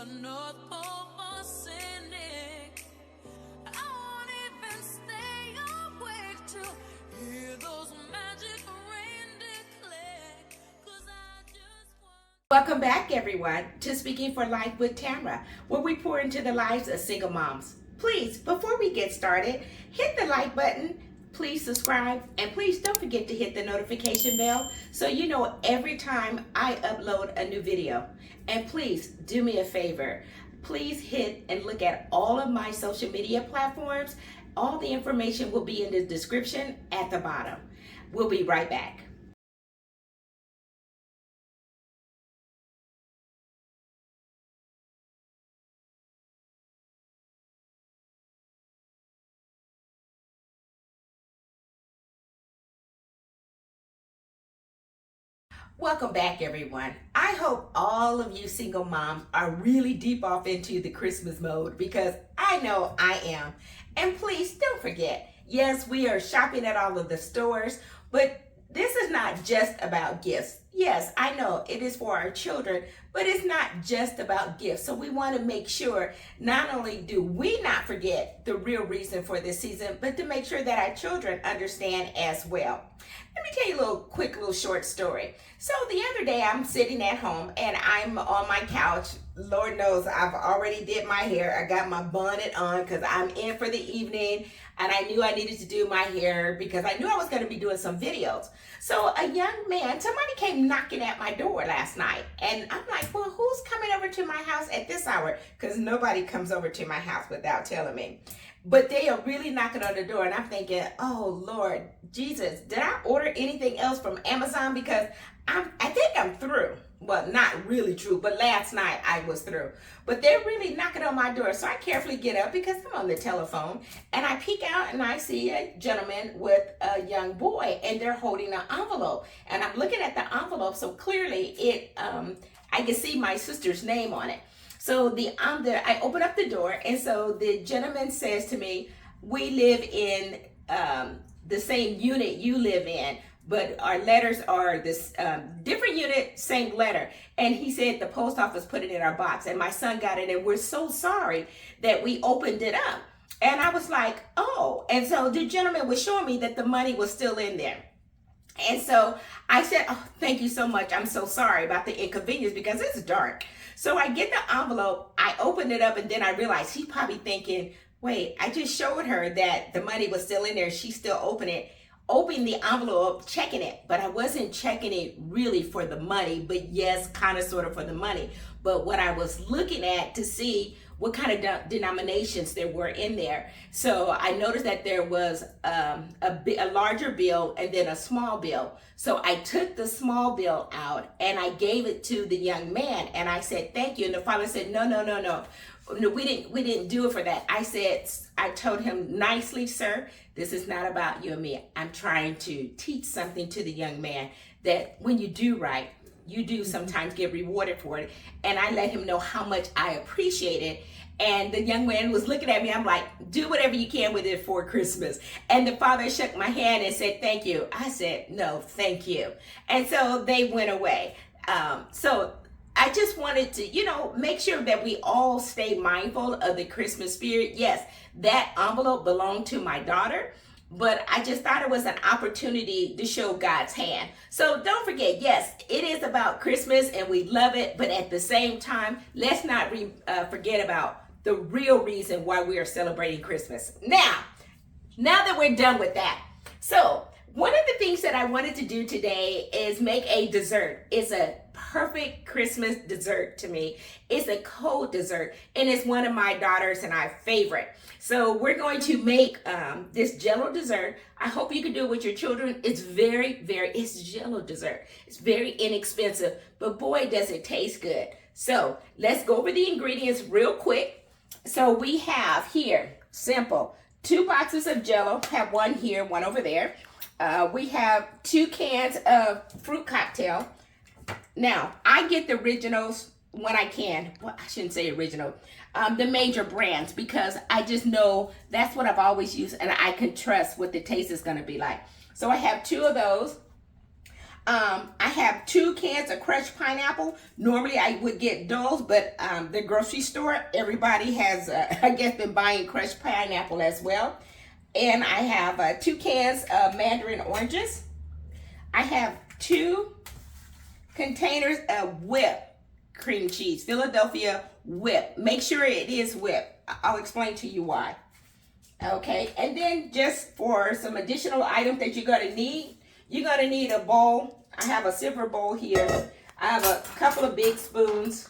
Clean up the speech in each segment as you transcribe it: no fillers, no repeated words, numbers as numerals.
the North Pole for cynic. I won't even stay awake to hear those magic reindeer click. 'Cause I just want. Welcome back, everyone, to Speaking for Life with Tamra, where we pour into the lives of single moms. Please, before we get started, hit the like button, please subscribe, and please don't forget to hit the notification bell so you know every time I upload a new video. And please do me a favor. Please hit and look at all of my social media platforms. All the information will be in the description at the bottom. We'll be right back. Welcome back, everyone. I hope all of you single moms are really deep off into the Christmas mode, because I know I am. And please don't forget, yes, we are shopping at all of the stores, but this is not just about gifts. Yes, I know it is for our children, but it's not just about gifts. So we want to make sure not only do we not forget the real reason for this season, but to make sure that our children understand as well. Let me tell you a quick short story. So the other day I'm sitting at home and I'm on my couch. Lord knows I've already did my hair. I got my bonnet on because I'm in for the evening, and I knew I needed to do my hair because I knew I was going to be doing some videos. So a young man, somebody came knocking at my door last night, and I'm like, well, who's coming over to my house at this hour? Because nobody comes over to my house without telling me. But they are really knocking on the door, and I'm thinking, oh Lord Jesus, did I order anything else from Amazon? Because I think I'm through. Well, not really true, but last night I was through. But they're really knocking on my door, so I carefully get up because I'm on the telephone, and I peek out and I see a gentleman with a young boy, and they're holding an envelope. And I'm looking at the envelope, so clearly I can see my sister's name on it. So I open up the door, and so the gentleman says to me, we live in the same unit you live in, but our letters are this different unit, same letter. And he said the post office put it in our box, and my son got it, and we're so sorry that we opened it up. And I was like, oh. And so the gentleman was showing me that the money was still in there. And so I said, oh, thank you so much. I'm so sorry about the inconvenience because it's dark. So I get the envelope, I open it up, and then I realized he's probably thinking, wait, I just showed her that the money was still in there. She still opening the envelope, checking it. But I wasn't checking it really for the money, but yes, kind of sort of for the money. But what I was looking at to see what kind of denominations there were in there. So I noticed that there was a larger bill and then a small bill. So I took the small bill out and I gave it to the young man, and I said, thank you. And the father said, no, we didn't do it for that. I told him nicely, sir, this is not about you and me. I'm trying to teach something to the young man that when you do right, you do sometimes get rewarded for it. And I let him know how much I appreciate it. And the young man was looking at me. I'm like, do whatever you can with it for Christmas. And the father shook my hand and said, thank you. I said, no, thank you. And so they went away. So I just wanted to, make sure that we all stay mindful of the Christmas spirit. Yes, that envelope belonged to my daughter, but I just thought it was an opportunity to show God's hand. So don't forget, yes, it is about Christmas and we love it, but at the same time, let's not forget about the real reason why we are celebrating Christmas. Now that we're done with that, so one of the things that I wanted to do today is make a dessert. It's a perfect Christmas dessert to me. It's a cold dessert, and it's one of my daughters and I favorite. So we're going to make this Jello dessert. I hope you can do it with your children. It's it's Jello dessert. It's very inexpensive, but boy, does it taste good. So let's go over the ingredients real quick. So we have here, simple, 2 boxes of Jello. Have one here, one over there. We have 2 cans of fruit cocktail. Now, I get the originals when I can. Well, I shouldn't say original. The major brands, because I just know that's what I've always used and I can trust what the taste is going to be like. So I have 2 of those. I have 2 cans of crushed pineapple. Normally I would get those, but the grocery store, everybody has, I guess, been buying crushed pineapple as well. And I have 2 cans of mandarin oranges. I have 2 containers of whipped cream cheese, Philadelphia whip. Make sure it is whipped. I'll explain to you why. Okay, and then just for some additional items that you're going to need a bowl. I have a silver bowl here. I have a couple of big spoons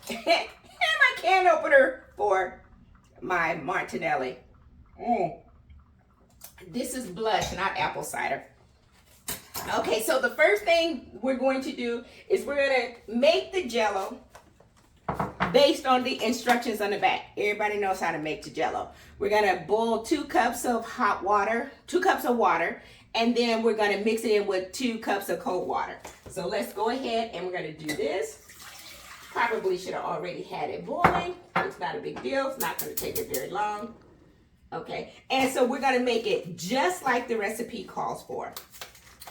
and my can opener for my martinelli. This is blush, not apple cider. Okay, so the first thing we're going to do is we're going to make the Jell-O based on the instructions on the back. Everybody knows how to make the Jell-O. We're going to boil 2 cups of hot water, 2 cups of water, and then we're going to mix it in with 2 cups of cold water. So let's go ahead and we're going to do this. Probably should have already had it boiling. It's not a big deal. It's not going to take it very long. Okay, and so we're going to make it just like the recipe calls for.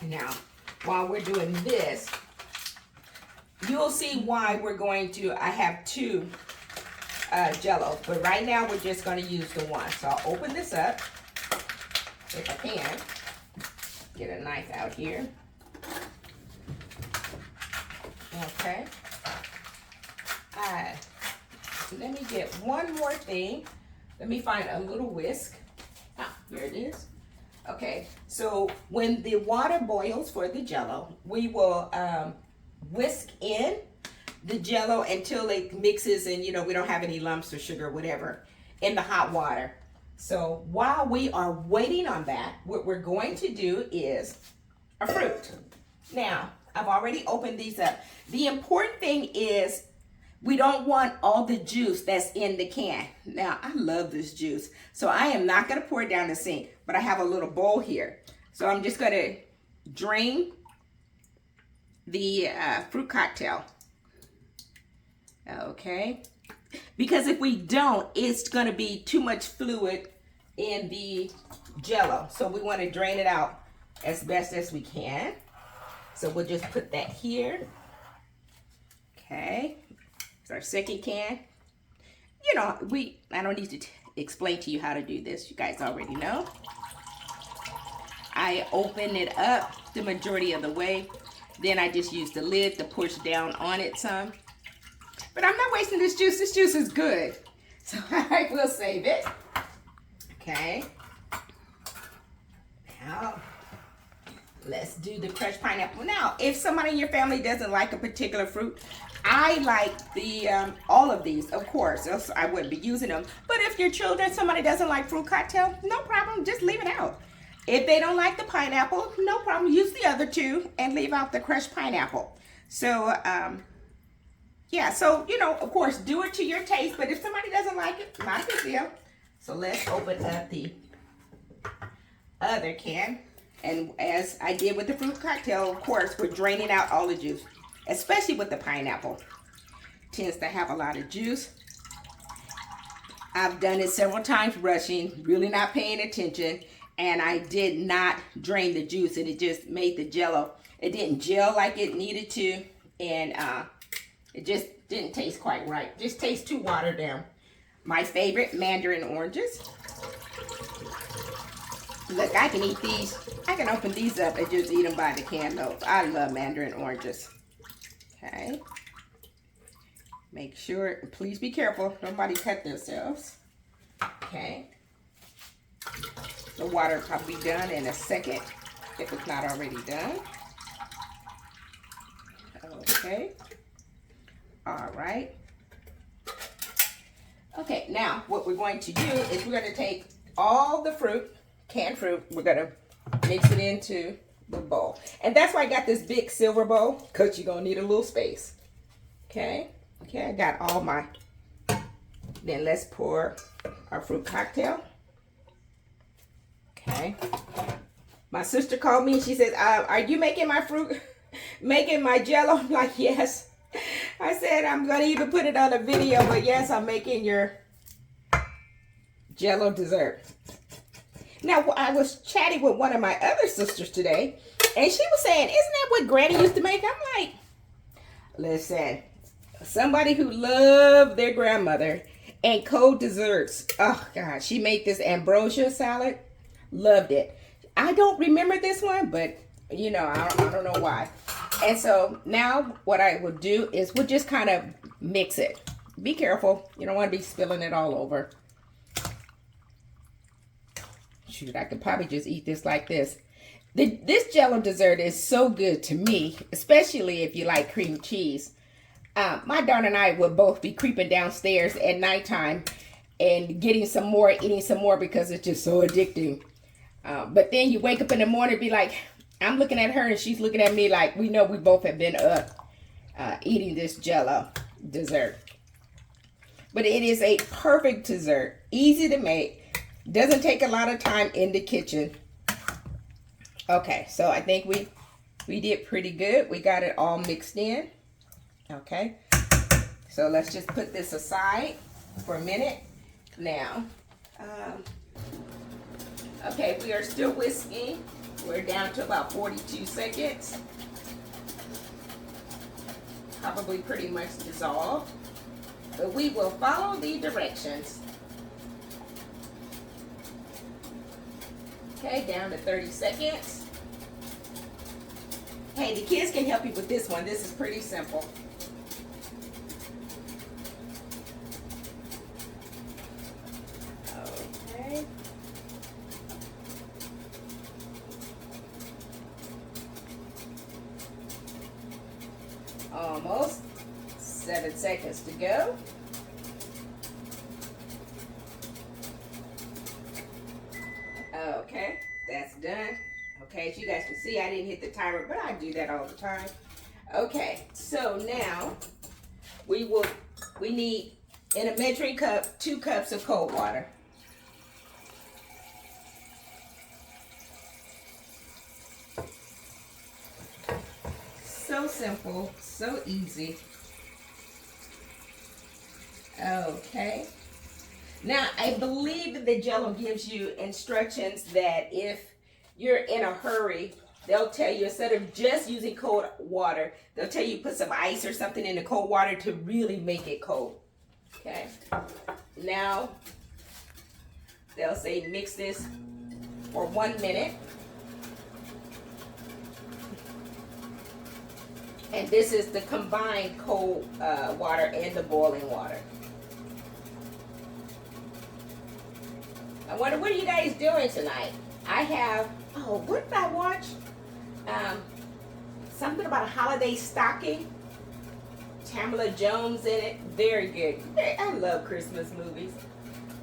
Now, while we're doing this, you'll see why we're going to, I have 2 Jell-O, but right now we're just going to use the one. So I'll open this up, if I can. Get a knife out here. Okay. Let me get one more thing. Let me find a little whisk. Ah, here it is. Okay, so when the water boils for the Jell-O, we will whisk in the Jell-O until it mixes and, you know, we don't have any lumps or sugar or whatever in the hot water. So while we are waiting on that, what we're going to do is a fruit. Now, I've already opened these up. The important thing is we don't want all the juice that's in the can. Now, I love this juice, so I am not going to pour it down the sink, but I have a little bowl here. So I'm just going to drain the fruit cocktail. Okay. Because if we don't, it's going to be too much fluid in the Jell-O. So we want to drain it out as best as we can. So we'll just put that here. Okay. It's our second can. You know, I don't need to explain to you how to do this. You guys already know. I open it up the majority of the way. Then I just use the lid to push down on it some. But I'm not wasting this juice. This juice is good. So I will save it. Okay. Now, let's do the crushed pineapple. Now, if somebody in your family doesn't like a particular fruit, I like the all of these, of course, else I wouldn't be using them. But if your children, somebody doesn't like fruit cocktail, no problem, just leave it out. If they don't like the pineapple, no problem, use the other 2 and leave out the crushed pineapple. So, yeah, so, you know, of course, do it to your taste, but if somebody doesn't like it, not a big deal. So let's open up the other can. And as I did with the fruit cocktail, of course, we're draining out all the juice, especially with the pineapple. Tends to have a lot of juice. I've done it several times rushing, really not paying attention, and I did not drain the juice, and it just made the Jell-O. It didn't gel like it needed to, and it just didn't taste quite right. Just tastes too watered down. My favorite, mandarin oranges. Look, I can eat these. I can open these up and just eat them by the can though. I love mandarin oranges. Okay. Make sure, please be careful. Nobody cut themselves. Okay. The water will probably be done in a second if it's not already done. Okay. All right. Okay, now what we're going to do is we're going to take all the fruit, canned fruit, we're going to mix it into the bowl. And that's why I got this big silver bowl, because you're going to need a little space. Okay. Okay, I got all my, then let's pour our fruit cocktail. Okay. My sister called me and she said, are you making my fruit, making my Jell-O? I'm like, yes. I said, I'm going to even put it on a video, but yes, I'm making your Jell-O dessert. Now, I was chatting with one of my other sisters today, And she was saying, isn't that what Granny used to make? I'm like, listen, somebody who loved their grandmother and cold desserts. Oh, God, she made this ambrosia salad. Loved it. I don't remember this one, but, you know, I don't know why. And so now what I will do is we'll just kind of mix it. Be careful. You don't want to be spilling it all over. Shoot, I could probably just eat this like this. This Jello dessert is so good to me, especially if you like cream cheese. My daughter and I would both be creeping downstairs at nighttime and getting some more, eating some more because it's just so addicting. But then you wake up in the morning and be like, I'm looking at her and she's looking at me like we know we both have been up eating this Jello dessert. But it is a perfect dessert, easy to make, doesn't take a lot of time in the kitchen. Okay, so I think we did pretty good. We got it all mixed in. Okay, so let's just put this aside for a minute. Now, okay, we are still whisking. We're down to about 42 seconds. Probably pretty much dissolved. But we will follow the directions. Okay, down to 30 seconds. Hey, the kids can help you with this one. This is pretty simple. Okay. Almost 7 seconds to go. Okay, that's done. Okay, as you guys can see, I didn't hit the timer, but I do that all the time. Okay, so now we need, in a measuring cup, 2 cups of cold water. So simple, so easy. Okay. Now, I believe that the Jell-O gives you instructions that if you're in a hurry, they'll tell you instead of just using cold water, they'll tell you put some ice or something in the cold water to really make it cold. Okay. Now, they'll say mix this for 1 minute. And this is the combined cold water and the boiling water. I wonder, what are you guys doing tonight? I have, oh, what did I watch? Something about a holiday stocking. Tamala Jones in it. Very good. I love Christmas movies.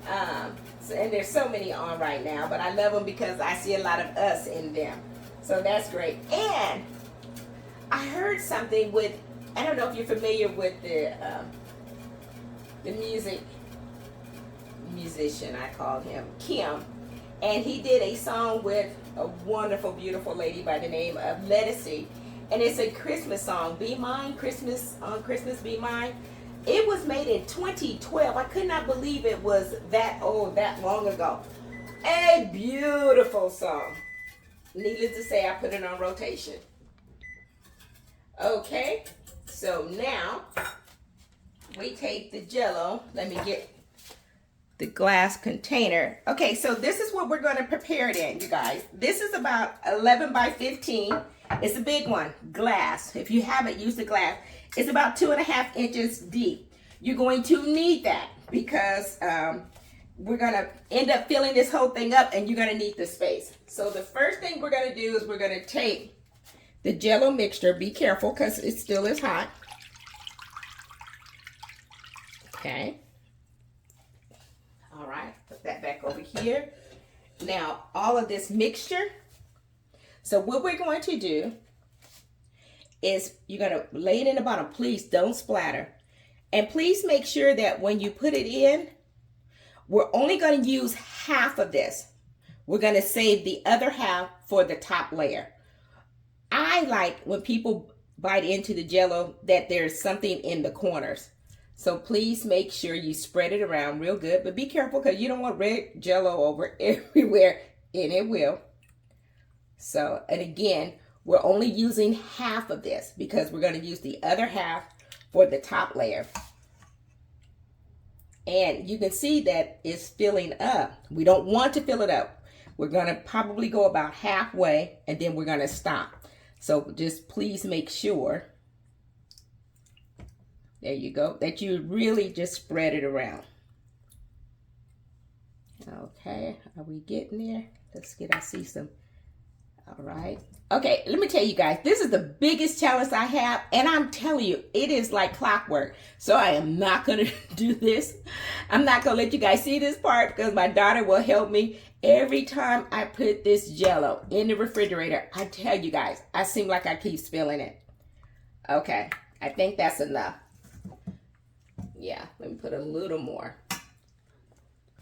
And there's so many on right now, but I love them because I see a lot of us in them. So that's great. And I heard something with, I don't know if you're familiar with the musician, I call him Kim, and he did a song with a wonderful, beautiful lady by the name of Lettucey, and it's a Christmas song, Be Mine, Christmas, on Christmas Be Mine. It was made in 2012. I could not believe it was that old, that long ago. A beautiful song. Needless to say, I put it on rotation. Okay, so now we take the Jell-O. Let me get the glass container. Okay, so this is what we're going to prepare it in, you guys. This is about 11 by 15. It's a big one, glass. If you haven't used the glass, it's about 2.5 inches deep. You're going to need that because we're going to end up filling this whole thing up and you're going to need the space. So the first thing we're going to do is we're going to take the Jell-O mixture. Be careful because it still is hot. Okay. All right, put that back over here. Now, all of this mixture. So what we're going to do is you're going to lay it in the bottom. Please don't splatter. And please make sure that when you put it in, we're only going to use half of this. We're going to save the other half for the top layer. I like when people bite into the Jell-O that there's something in the corners. So please make sure you spread it around real good, but be careful because you don't want red Jell-O over everywhere, and it will. So, and again, We're only using half of this because we're going to use the other half for the top layer. And you can see that it's filling up. We don't want to fill it up. We're going to probably go about halfway and then we're going to stop. So just please make sure, there you go, that you really just spread it around. Okay, are we getting there? I see some. All right. Okay, let me tell you guys, this is the biggest challenge I have, and I'm telling you, it is like clockwork. So I am not going to do this. I'm not going to let you guys see this part because my daughter will help me. Every time I put this Jell-O in the refrigerator, I tell you guys, I seem like I keep spilling it. Okay, I think that's enough. Yeah, let me put a little more.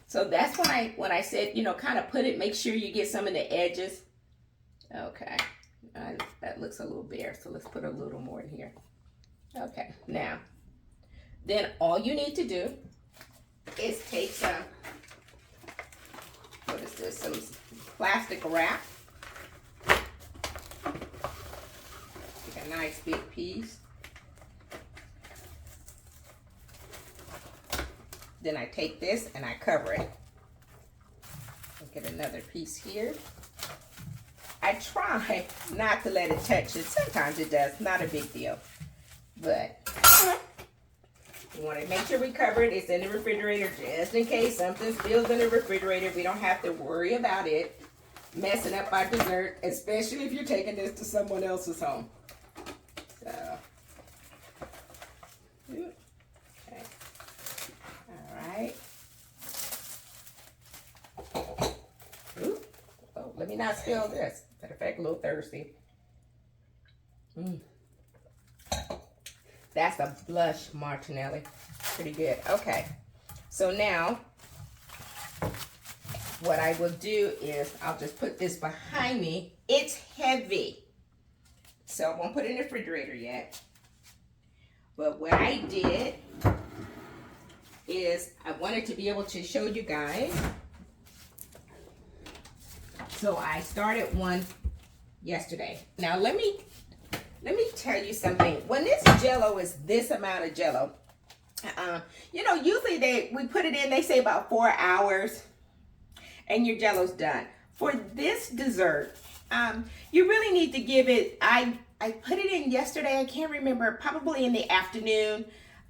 So that's when I said, you know, kind of put it, make sure you get some of the edges. Okay, that looks a little bare, so let's put a little more in here. Okay, now, then all you need to do is take some, what is this, some plastic wrap. Take a nice big piece. Then I take this and I cover it. I'll get another piece here. I try not to let it touch it. Sometimes it does, not a big deal. But we want to make sure we cover it. It's in the refrigerator just in case something spills in the refrigerator. We don't have to worry about it messing up our dessert, especially if you're taking this to someone else's home. So, okay. All right. Ooh. Oh, let me not spill this. Matter of fact, a little thirsty. That's a blush martinelli. Pretty good. Okay. So now, what I will do is I'll just put this behind me. It's heavy, so I won't put it in the refrigerator yet. But what I did is I wanted to be able to show you guys. So I started one yesterday. Now let me tell you something. When this Jello is this amount of Jello, you know, usually we put it in, they say about 4 hours and your Jello's done. For this dessert, you really need to give it, I put it in yesterday, I can't remember, probably in the afternoon.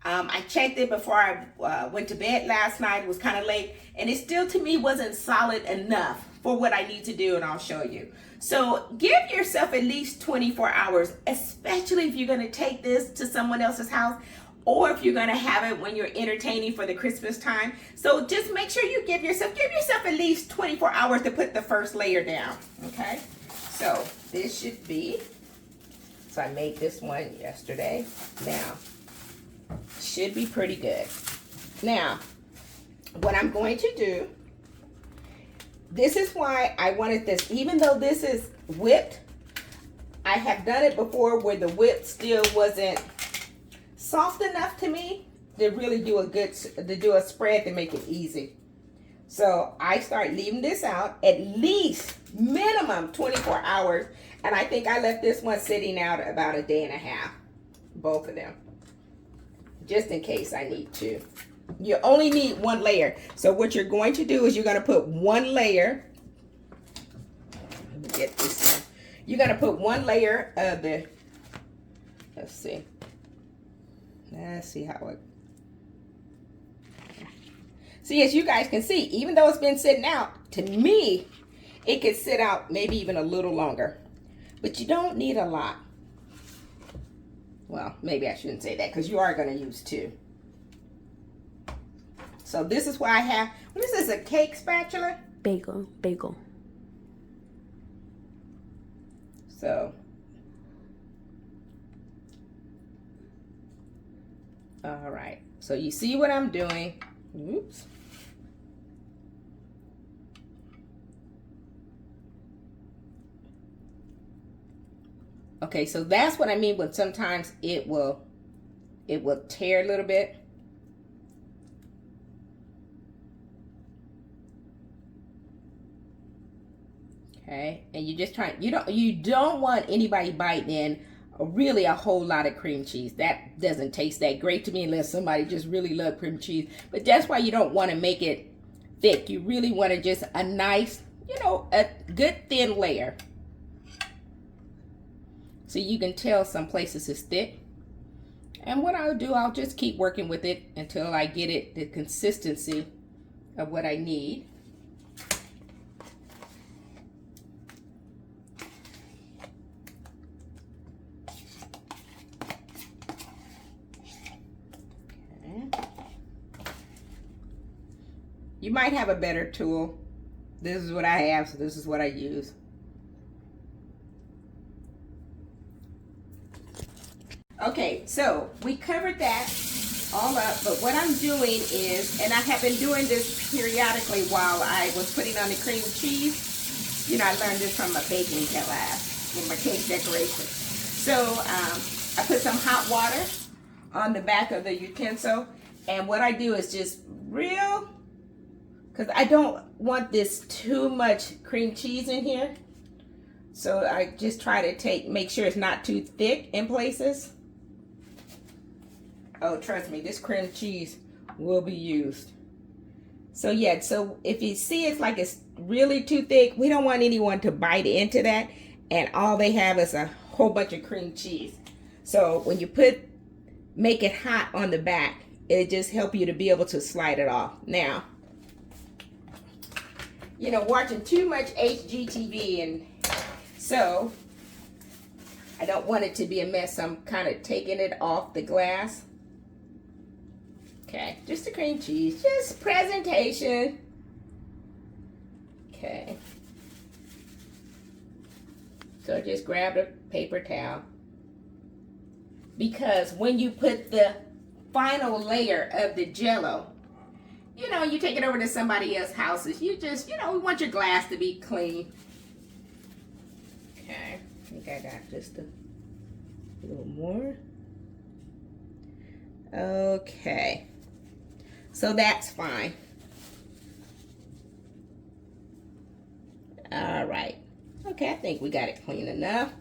I checked it before I went to bed last night. It was kind of late, and it still to me wasn't solid enough for what I need to do, and I'll show you. So give yourself at least 24 hours, especially if you're going to take this to someone else's house, or if you're going to have it when you're entertaining for the Christmas time. So just make sure you give yourself at least 24 hours to put the first layer down. Okay, so this should be, so I made this one yesterday. Now should be pretty good. Now what I'm going to do, this is why I wanted this, even though this is whipped, I have done it before where the whip still wasn't soft enough to me to really do a spread to make it easy. So I start leaving this out at least minimum 24 hours, and I think I left this one sitting out about a day and a half, both of them, just in case I need to. You only need one layer. So what you're going to do is you're going to put one layer. Let me get this one. You're going to put one layer of the, let's see how it, see, as you guys can see, even though it's been sitting out, to me, it could sit out maybe even a little longer. But you don't need a lot. Well, maybe I shouldn't say that because you are going to use two. So this is why I have, what is this, a cake spatula? Bagel. So, all right. So you see what I'm doing. Oops. Okay, so that's what I mean when sometimes it will tear a little bit. Okay, and you just try, you don't want anybody biting in really a whole lot of cream cheese. That doesn't taste that great to me unless somebody just really loves cream cheese. But that's why you don't want to make it thick. You really want to just a nice, a good thin layer. So you can tell some places it's thick. And what I'll do, I'll just keep working with it until I get it the consistency of what I need. You might have a better tool. This is what I have, so this is what I use. Okay, so we covered that all up, but what I'm doing is, and I have been doing this periodically while I was putting on the cream cheese. I learned this from a baking class in my cake decoration. So I put some hot water on the back of the utensil, and what I do is just because I don't want this too much cream cheese in here. So I just try to make sure it's not too thick in places. Oh, trust me, this cream cheese will be used. So yeah, so if you see it's like it's really too thick, we don't want anyone to bite into that and all they have is a whole bunch of cream cheese. So when you make it hot on the back, it just helps you to be able to slide it off. Now, watching too much HGTV, and so I don't want it to be a mess. I'm kind of taking it off the glass. Okay, just the cream cheese, just presentation. Okay. So just grab a paper towel. Because when you put the final layer of the Jell-O, you take it over to somebody else's houses. You just, we want your glass to be clean. Okay, I think I got just a little more. Okay, so that's fine. All right. Okay, I think we got it clean enough.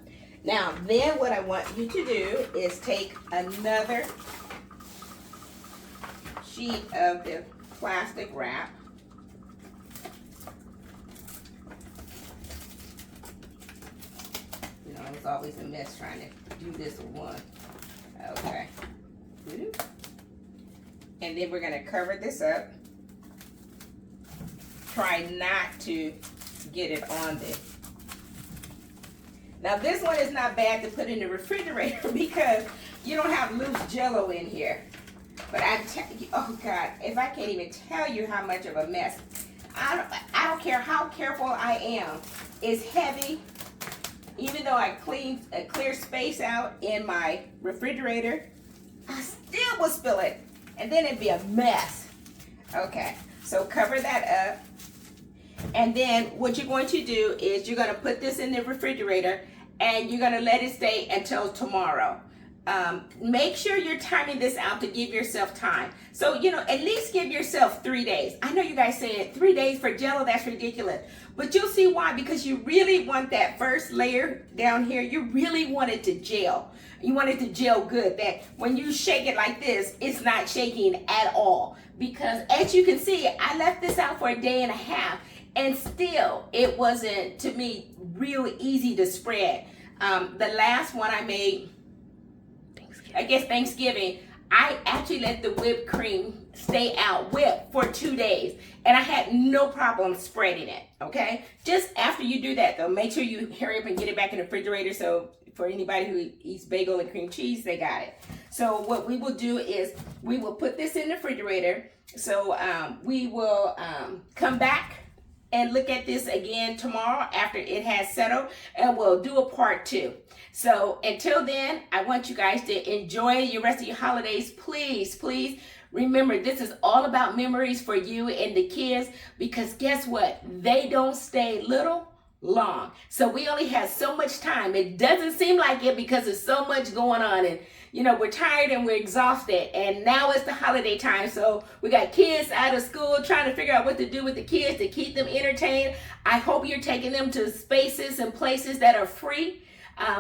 Now, then what I want you to do is take another sheet of the plastic wrap. It's always a mess trying to do this with one. Okay. And then we're going to cover this up. Try not to get it on there. Now this one is not bad to put in the refrigerator because you don't have loose Jell-O in here. But oh God, if I can't even tell you how much of a mess. I don't care how careful I am. It's heavy. Even though I cleaned a clear space out in my refrigerator, I still will spill it. And then it'd be a mess. Okay, so cover that up. And then what you're going to do is you're going to put this in the refrigerator and you're going to let it stay until tomorrow. Make sure you're timing this out to give yourself time. So, at least give yourself 3 days. I know you guys saying 3 days for Jell-O, that's ridiculous. But you'll see why, because you really want that first layer down here, you really want it to gel. You want it to gel good, that when you shake it like this, it's not shaking at all. Because as you can see, I left this out for a day and a half, and still it wasn't, to me, real easy to spread. The last one I made, Thanksgiving, I actually let the whipped cream stay out whipped for 2 days, and I had no problem spreading it. Okay, just after you do that though, make sure you hurry up and get it back in the refrigerator, so for anybody who eats bagel and cream cheese, they got it. So what we will do is we will put this in the refrigerator. So we will come back and look at this again tomorrow after it has settled, and we'll do a part 2. So until then, I want you guys to enjoy your rest of your holidays. Please, please remember, this is all about memories for you and the kids, because guess what? They don't stay little long. So we only have so much time. It doesn't seem like it because there's so much going on, and we're tired and we're exhausted, and now it's the holiday time, so we got kids out of school trying to figure out what to do with the kids to keep them entertained. I hope you're taking them to spaces and places that are free,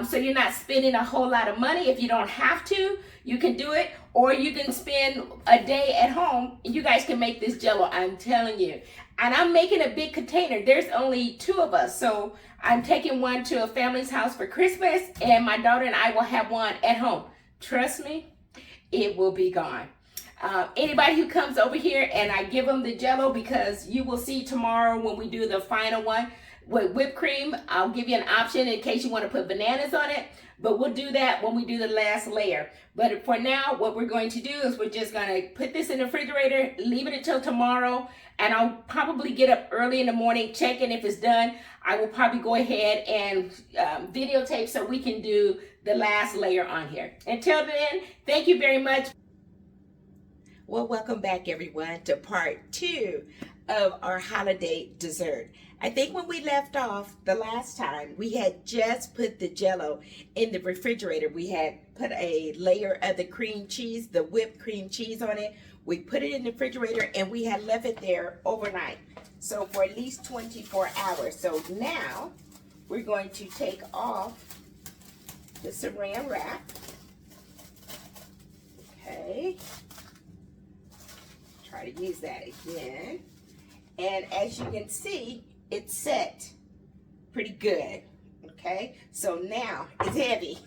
so you're not spending a whole lot of money. If you don't have to, you can do it, or you can spend a day at home and you guys can make this Jello. I'm telling you. And I'm making a big container. There's only 2 of us, so I'm taking one to a family's house for Christmas, and my daughter and I will have one at home. Trust me, it will be gone. Anybody who comes over here and I give them the Jello, because you will see tomorrow when we do the final one with whipped cream, I'll give you an option in case you want to put bananas on it, but we'll do that when we do the last layer. But for now, what we're going to do is we're just going to put this in the refrigerator, leave it until tomorrow, and I'll probably get up early in the morning, checking if it's done. I will probably go ahead and videotape so we can do the last layer on here. Until then, thank you very much. Well, welcome back everyone to part 2 of our holiday dessert. I think when we left off the last time, we had just put the Jello in the refrigerator. We had put a layer of the cream cheese, the whipped cream cheese on it. We put it in the refrigerator and we had left it there overnight. So for at least 24 hours. So now we're going to take off the saran wrap. Okay. Try to use that again. And as you can see, it's set pretty good. Okay, so now it's heavy.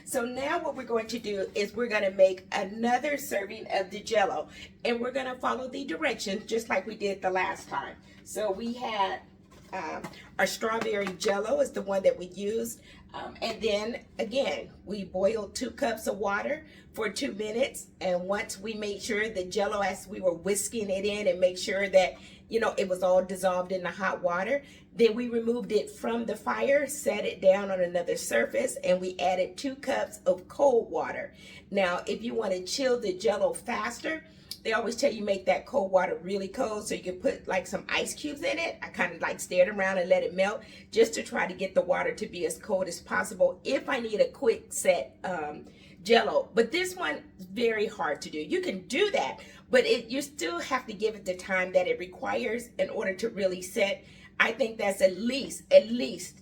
So now what we're going to do is we're going to make another serving of the Jello, and we're going to follow the directions just like we did the last time. So we had our strawberry Jello is the one that we used, and then again we boiled 2 cups of water for 2 minutes, and once we made sure the Jello, as we were whisking it in and make sure that it was all dissolved in the hot water, then we removed it from the fire, set it down on another surface, and we added 2 cups of cold water. Now, if you want to chill the Jello faster, they always tell you make that cold water really cold so you can put like some ice cubes in it. I kind of like stir it around and let it melt just to try to get the water to be as cold as possible if I need a quick set Jello. But this one is very hard to do. You can do that, but you still have to give it the time that it requires in order to really set. I think that's at least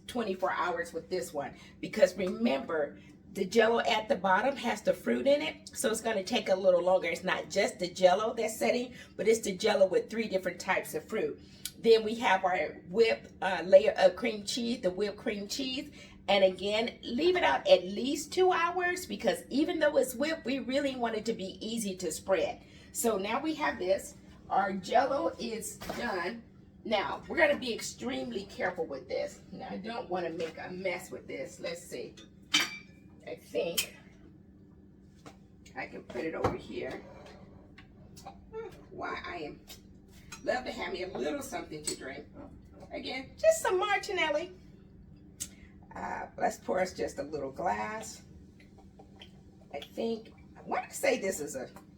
24 hours with this one, because remember, the Jello at the bottom has the fruit in it, so it's going to take a little longer. It's not just the Jello that's setting, but it's the Jello with 3 different types of fruit. Then we have our whipped layer of cream cheese, the whipped cream cheese. And again, leave it out at least 2 hours, because even though it's whipped, we really want it to be easy to spread. So now we have this. Our Jello is done. Now, we're going to be extremely careful with this. Now, I don't want to make a mess with this. Let's see. I think I can put it over here. Why I love to have me a little something to drink. Again, just some Martinelli. Let's pour us just a little glass. I think, I want to say this is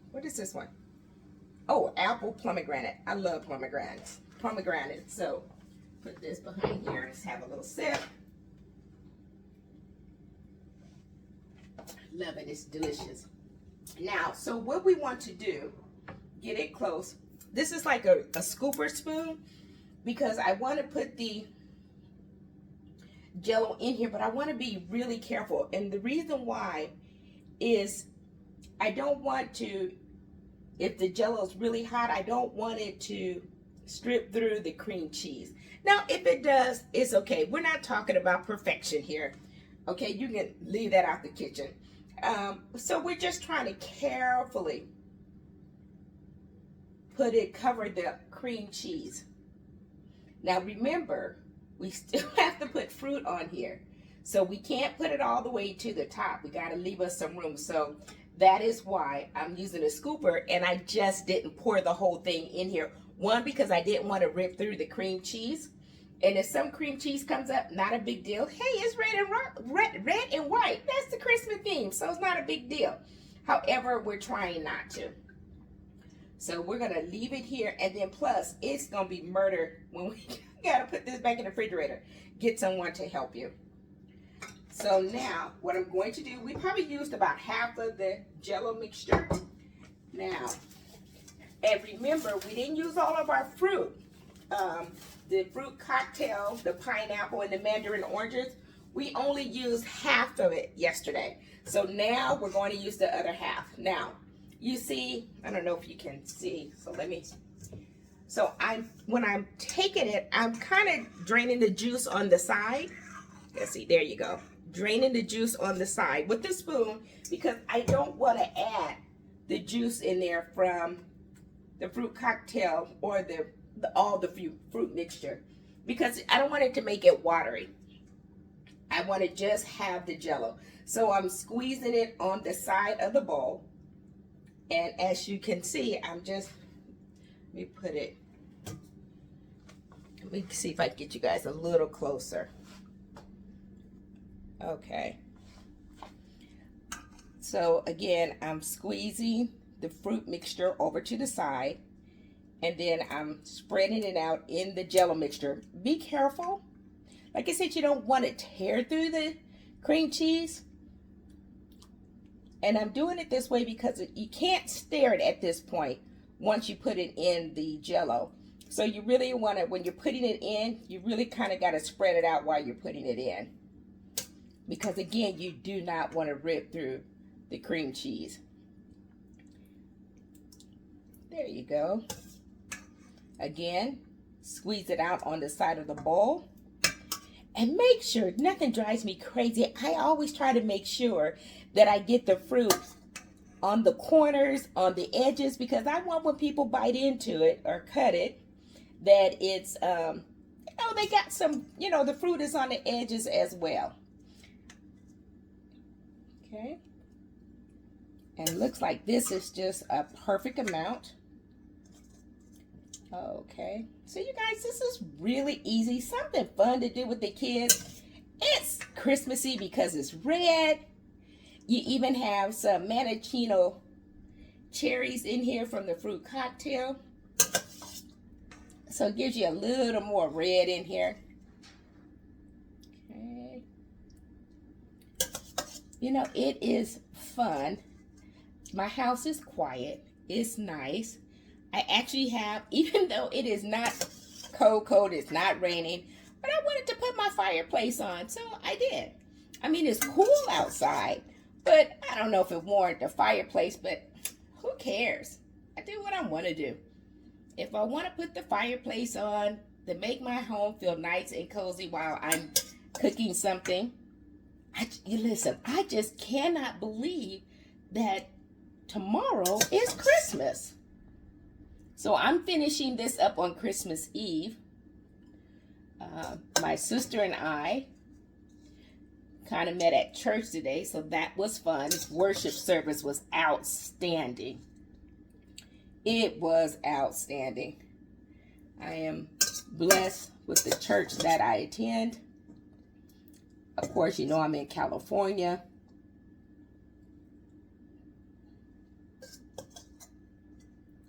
what is this one? Oh, apple pomegranate. I love pomegranates. So put this behind here. Let's have a little sip. Love it. It's delicious. Now, so what we want to do, get it close. This is like a scooper spoon, because I want to put the Jello in here, but I want to be really careful. And the reason why is I don't want to, if the Jello is really hot, I don't want it to strip through the cream cheese. Now, if it does, it's okay. We're not talking about perfection here. Okay, you can leave that out the kitchen. So we're just trying to carefully cover the cream cheese. Now remember, we still have to put fruit on here. So we can't put it all the way to the top. We got to leave us some room. So that is why I'm using a scooper, and I just didn't pour the whole thing in here. One, because I didn't want to rip through the cream cheese. And if some cream cheese comes up, not a big deal. Hey, it's red and white. That's the Christmas theme, so it's not a big deal. However, we're trying not to. So we're going to leave it here, and then plus, it's going to be murder when we got to put this back in the refrigerator. Get someone to help you. So now what I'm going to do, we probably used about half of the Jello mixture. Now, and remember, we didn't use all of our fruit. The fruit cocktail, the pineapple and the mandarin oranges, we only used half of it yesterday. So now we're going to use the other half. Now, you see, I don't know if you can see, so let me, so when I'm taking it, I'm kind of draining the juice on the side. Let's see, there you go. Draining the juice on the side with the spoon because I don't want to add the juice in there from the fruit cocktail or all the fruit mixture because I don't want it to make it watery. I want to just have the Jello. So I'm squeezing it on the side of the bowl. And as you can see, I'm just, let me put it, let me see if I can get you guys a little closer. Okay. So again, I'm squeezing the fruit mixture over to the side. And then I'm spreading it out in the Jello mixture. Be careful. Like I said, you don't want to tear through the cream cheese. And I'm doing it this way because you can't stir it at this point once you put it in the Jello. So you really want to, when you're putting it in, you really kind of got to spread it out while you're putting it in. Because again, you do not want to rip through the cream cheese. There you go. Again, squeeze it out on the side of the bowl. And make sure, nothing drives me crazy. I always try to make sure that I get the fruit on the corners, on the edges, because I want when people bite into it or cut it, that it's, they got some, the fruit is on the edges as well. Okay. And it looks like this is just a perfect amount. Okay, so you guys, this is really easy, something fun to do with the kids. It's Christmassy because it's red. You even have some maraschino cherries in here from the fruit cocktail. So it gives you a little more red in here. Okay. It is fun. My house is quiet. It's nice. I actually have, even though it is not cold, it's not raining, but I wanted to put my fireplace on, so I did. I mean, it's cool outside, but I don't know if it warranted a fireplace, but who cares? I do what I want to do. If I want to put the fireplace on to make my home feel nice and cozy while I'm cooking something, listen, I just cannot believe that tomorrow is Christmas. So I'm finishing this up on Christmas Eve. My sister and I kind of met at church today, so that was fun. Worship service was outstanding. It was outstanding. I am blessed with the church that I attend. Of course, I'm in California.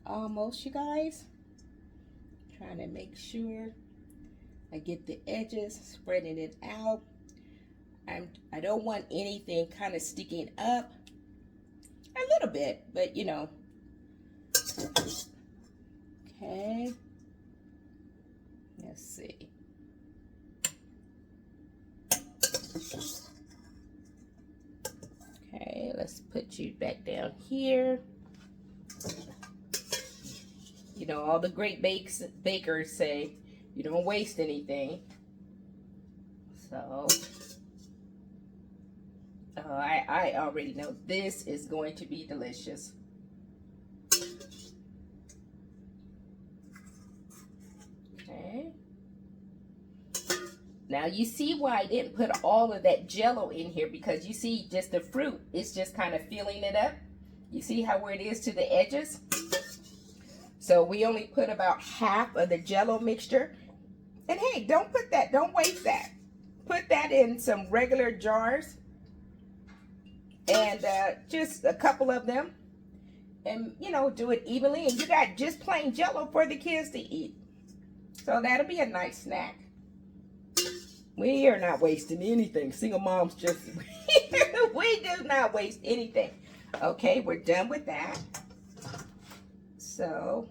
Almost, you guys. Trying to make sure I get the edges, spreading it out. I don't want anything kind of sticking up. A little bit, but Okay. Let's see. Okay, let's put you back down here. All the great bakers say you don't waste anything. So, I already know this is going to be delicious. Okay. Now you see why I didn't put all of that Jello in here, because you see just the fruit, it's just kind of filling it up. You see where it is to the edges? So we only put about half of the Jello mixture. And hey, don't waste that. Put that in some regular jars. And just a couple of them. And, do it evenly. And you got just plain Jello for the kids to eat. So that'll be a nice snack. We are not wasting anything. Single moms just, we do not waste anything. Okay, we're done with that. So,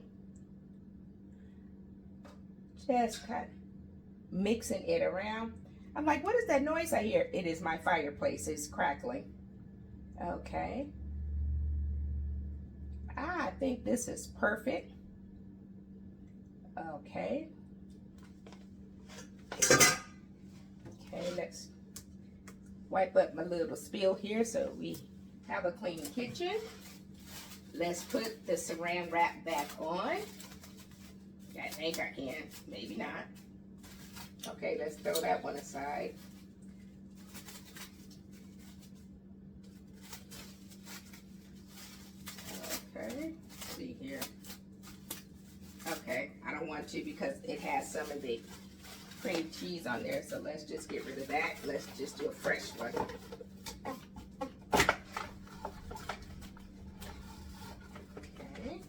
just kind of mixing it around. I'm like, what is that noise I hear? It is my fireplace. It's crackling. Okay. I think this is perfect. Okay. Okay, let's wipe up my little spill here so we have a clean kitchen. Let's put the saran wrap back on. I think I can, maybe not. Okay, let's throw that one aside. Okay, let's see here. Okay, I don't want to because it has some of the cream cheese on there, so let's just get rid of that. Let's just do a fresh one. Okay.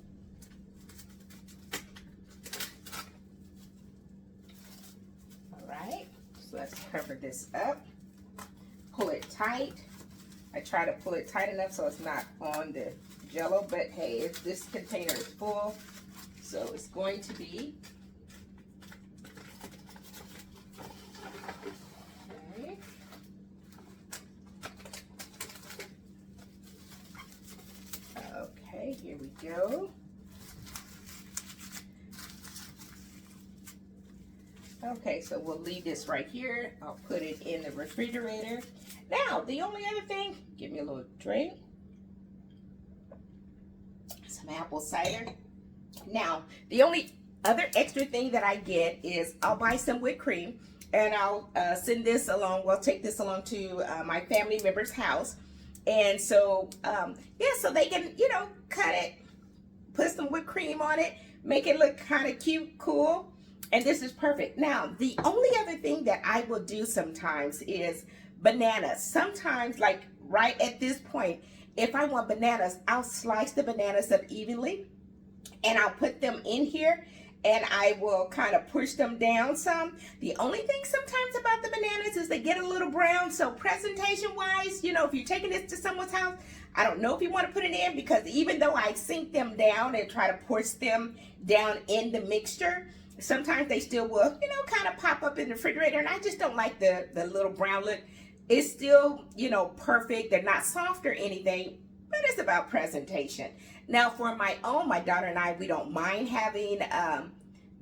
All right, so let's cover this up. Pull it tight. I try to pull it tight enough so it's not on the Jell-O, but hey, if this container is full, so it's going to be. Okay. Okay, here we go. Okay, so we'll leave this right here. I'll put it in the refrigerator. Now, the only other thing, give me a little drink. Some apple cider. Now, the only other extra thing that I get is I'll buy some whipped cream and I'll send this along, well, take this along to my family member's house. And so, yeah, so they can, you know, cut it, put some whipped cream on it, make it look kind of cute, cool. And this is perfect. Now, the only other thing that I will do sometimes is bananas. Sometimes, like right at this point, if I want bananas, I'll slice the bananas up evenly and I'll put them in here and I will kind of push them down some. The only thing sometimes about the bananas is they get a little brown. So presentation wise, you know, if you're taking this to someone's house, I don't know if you want to put it in, because even though I sink them down and try to push them down in the mixture, sometimes they still will, you know, kind of pop up in the refrigerator, and I just don't like the little brown look. It's still, you know, perfect. They're not soft or anything, but it's about presentation. Now, for my own, my daughter and I, we don't mind having them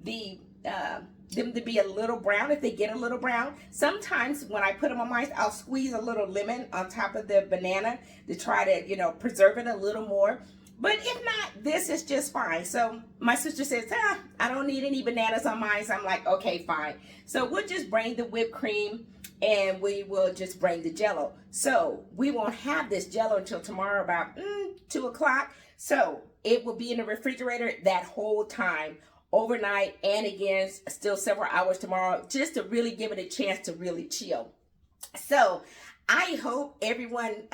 to be a little brown if they get a little brown. Sometimes when I put them on mine, I'll squeeze a little lemon on top of the banana to try to, you know, preserve it a little more. But if not, this is just fine. So my sister says, I don't need any bananas on mine. So I'm like, okay, fine. So we'll just bring the whipped cream and we will just bring the Jell-O. So we won't have this Jell-O until tomorrow about 2 o'clock. So it will be in the refrigerator that whole time, overnight, and again, still several hours tomorrow, just to really give it a chance to really chill. So I hope everyone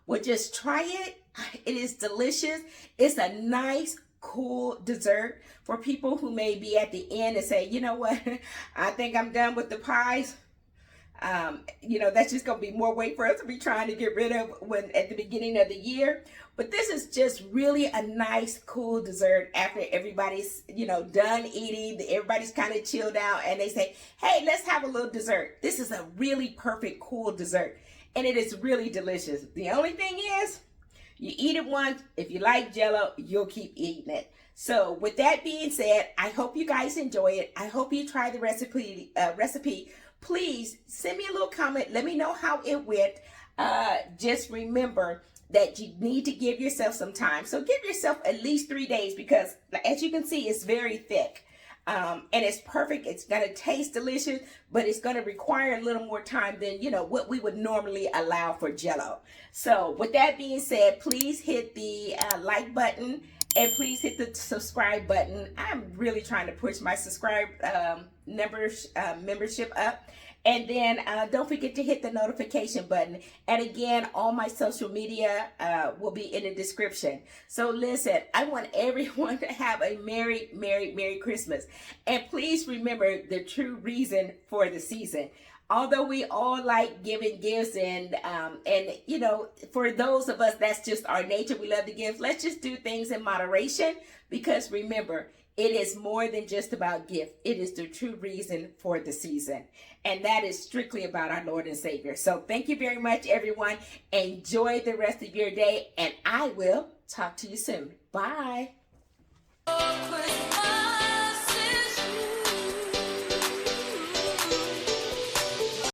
will just try it. It is delicious. It's a nice, cool dessert for people who may be at the end and say, you know what, I think I'm done with the pies. You know, that's just going to be more weight for us to be trying to get rid of when at the beginning of the year. But this is just really a nice, cool dessert after everybody's, you know, done eating. Everybody's kind of chilled out and they say, hey, let's have a little dessert. This is a really perfect, cool dessert. And it is really delicious. The only thing is, you eat it once. If you like Jell-O, you'll keep eating it. So with that being said, I hope you guys enjoy it. I hope you try the recipe. Please send me a little comment. Let me know how it went. Just remember that you need to give yourself some time. So give yourself at least 3 days, because as you can see, it's very thick. And it's perfect. It's going to taste delicious, but it's going to require a little more time than, you know, what we would normally allow for Jell-O. So with that being said, please hit the like button and please hit the subscribe button. I'm really trying to push my subscribe membership up. And then don't forget to hit the notification button. And again, all my social media will be in the description. So listen, I want everyone to have a Merry, Merry, Merry Christmas. And please remember the true reason for the season. Although we all like giving gifts, and you know, for those of us that's just our nature, we love to give. Let's just do things in moderation, because remember, it is more than just about gift. It is the true reason for the season, and that is strictly about our Lord and Savior. So thank you very much, everyone. Enjoy the rest of your day, and I will talk to you soon. Bye. Christmas.